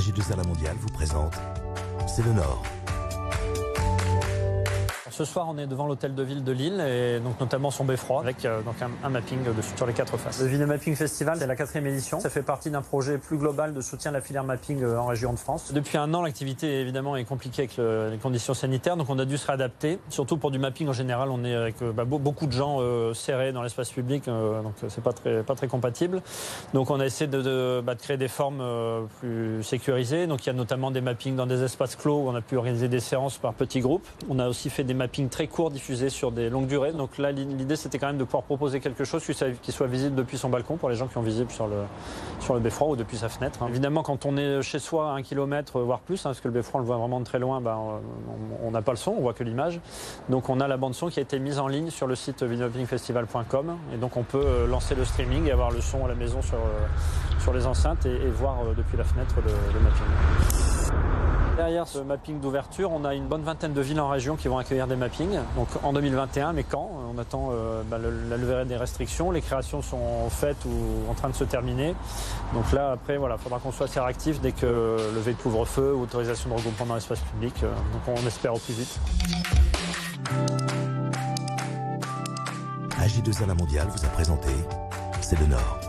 AG2R La Mondiale vous présente C'est le Nord. Ce soir, on est devant l'hôtel de ville de Lille et donc notamment son beffroi avec donc un mapping sur les 4 faces. Le Ville Mapping Festival, c'est la 4e édition. Ça fait partie d'un projet plus global de soutien à la filière mapping en région de France. Depuis un an, l'activité évidemment est compliquée avec les conditions sanitaires, donc on a dû se réadapter. Surtout pour du mapping en général, on est avec beaucoup de gens serrés dans l'espace public, donc c'est pas très compatible. Donc on a essayé de créer des formes plus sécurisées. Donc il y a notamment des mappings dans des espaces clos où on a pu organiser des séances par petits groupes. On a aussi fait des mappings très courts diffusés sur des longues durées. Donc là, l'idée, c'était quand même de pouvoir proposer quelque chose qui soit visible depuis son balcon pour les gens qui ont visible sur le beffroi ou depuis sa fenêtre. Évidemment, quand on est chez soi à 1 kilomètre, voire plus, parce que le beffroi, on le voit vraiment de très loin, on n'a pas le son, on voit que l'image. Donc on a la bande son qui a été mise en ligne sur le site villemappingfestival.com et donc on peut lancer le streaming et avoir le son à la maison sur les enceintes et voir depuis la fenêtre le mapping. Derrière ce mapping d'ouverture, on a une bonne vingtaine de villes en région qui vont accueillir des mappings. Donc en 2021, mais quand? On attend la levée des restrictions. Les créations sont faites ou en train de se terminer. Donc là, après, il faudra qu'on soit assez réactif dès que levée de couvre-feu ou autorisation de regroupement dans l'espace public. Donc on espère au plus vite. AG2R La Mondiale vous a présenté C'est le Nord.